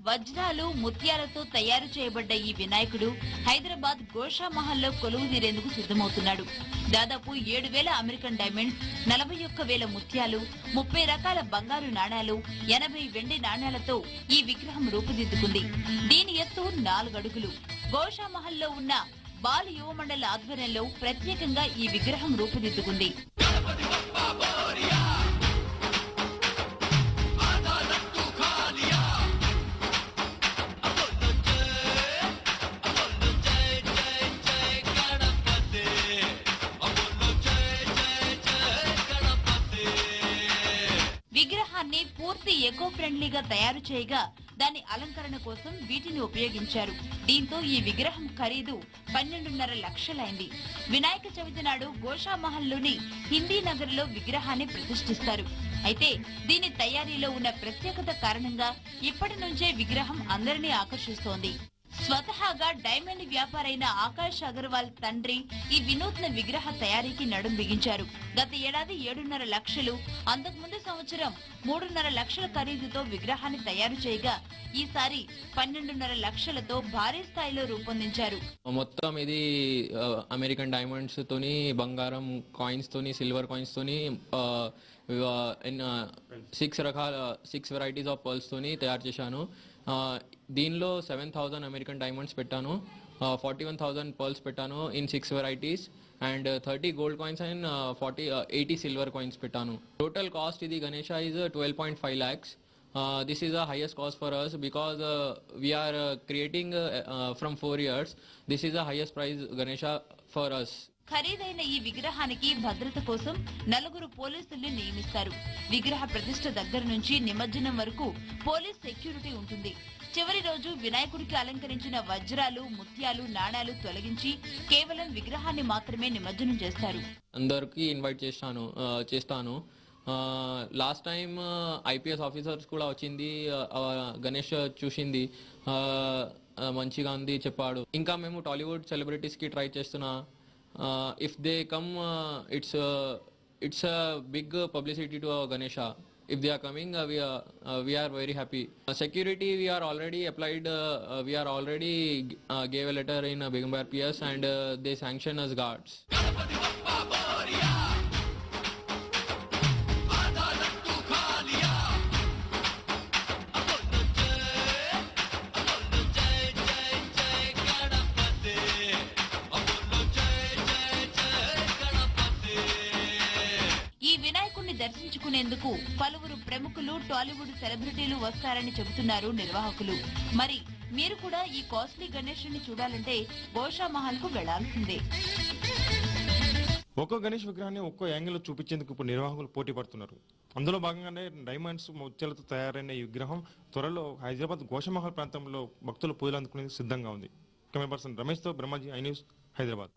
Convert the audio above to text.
వజ్రాలు ముత్యాలతో తయారు చేయబడ్డ ఈ వినాయకుడు హైదరాబాద్ గోషామహల్లో కొలువుదీరేందుకు సిద్ధమవుతున్నాడు. దాదాపు 7,000 అమెరికన్ డైమండ్స్, 41,000 ముత్యాలు, 30 రకాల బంగారు నాణేలు, 80 వెండి నాణేలతో ఈ విగ్రహం రూపుదిద్దుకుంది. దీని ఎత్తు 4 అడుగులు. గోషామహల్లో ఉన్న బాల యువ మండల ఆధ్వర్యంలో ప్రత్యేకంగా ఈ విగ్రహం రూపుదిద్దుకుంది. విగ్రహాన్ని పూర్తి ఎకో ఫ్రెండ్లీగా తయారు చేయగా దాని అలంకరణ కోసం వీటిని ఉపయోగించారు. దీంతో ఈ విగ్రహం ఖరీదు 12.5 లక్షలైంది. వినాయక చవితి నాడు గోషామహల్లోని హిందీ నగర్లో విగ్రహాన్ని ప్రతిష్ఠిస్తారు. అయితే దీని తయారీలో ఉన్న ప్రత్యేకత కారణంగా ఇప్పటి నుంచే విగ్రహం అందరినీ ఆకర్షిస్తోంది. స్వతహాగా డైమండ్ వ్యాపారైన ఆకాష్ అగర్వాల్ తండ్రి ఈ వినూత్న విగ్రహ తయారీకి నడుం బిగించారు. గత ఏడాది 7.5 లక్షలు, అంతకుముందు సంవత్సరం 3.5 లక్షల ఖరీదుతో విగ్రహాన్ని తయారు చేయగా ఈసారి 12.5 లక్షలతో భారీ స్థాయిలో రూపొందించారు. మొత్తం ఇది అమెరికన్ డైమండ్స్ తోని, బంగారం కాయిన్స్ తోని, సిల్వర్ కాయిన్స్ తోని, 6 వెరైటీస్ ఆఫ్ పర్ల్స్ తోని తయారు చేశాను. దీనిలో 7,000 అమెరికన్ డైమండ్స్ పెట్టాను, 41,000 పర్ల్స్ పెట్టాను in 6 varieties, and 30 gold coins and 80 silver coins పెట్టాను. టోటల్ కాస్ట్ ఇది Ganesha is 12.5 lakhs. This is the highest cost for us because we are creating from 4 years. This is the highest price Ganesha for us. ఖరీదైన ఈ విగ్రహానికి భద్రత కోసం 4 పోలీసుల్ని నియమిస్తారు. విగ్రహ ప్రతిష్ఠ దగ్గర నుంచి నిమజ్జనం వరకు పోలీస్ సెక్యూరిటీ ఉంటుంది. చివరి రోజు వినాయకుడికి అలంకరించిన వజ్రాలు, ముత్యాలు, నాణాలు తొలగించి కేవలం విగ్రహాన్ని మాత్రమే నిమజ్జనం చేస్తారు. అందరికి ఇన్వైట్ చేస్తాను. లాస్ట్ టైం IPS ఆఫీసర్స్ కూడా వచ్చింది, గణేష్ చూసింది, మంచిగా ఉంది చెప్పాడు. ఇంకా మేము టాలీవుడ్ సెలబ్రిటీస్ కి ట్రై చేస్తున్నా. If they come, it's a big publicity to Ganesha. If they are coming, we are very happy. Security, we are already applied. We are already gave a letter in Begumbar PS, and they sanction us guards. దర్శించుకునేందుకు పలువురు ప్రముఖులు, టాలీవుడ్ సెలబ్రిటీలు వస్తారని చెబుతున్నారు నిర్వాహకులు. మరి మీరు కూడా ఈ కాస్ట్లీ గణేశుని చూడాలంటే గోషామహల్ కు వెళ్లాల్సిందే. ఒక్కో గణేష్ విగ్రహాన్ని ఒక్కో యాంగిల్ చూపించేందుకు ఇప్పుడు నిర్వాహకులు పోటీ పడుతున్నారు. అందులో భాగంగానే డైమండ్స్, ముత్యాలతో తయారైన ఈ విగ్రహం త్వరలో హైదరాబాద్ గోషామహల్ ప్రాంతంలో భక్తుల పూజలు అందుకునేందుకు సిద్ధంగా ఉంది. కెమెరా పర్సన్ రమేష్ తో బ్రహ్మాజీ, ఐ న్యూస్, హైదరాబాద్.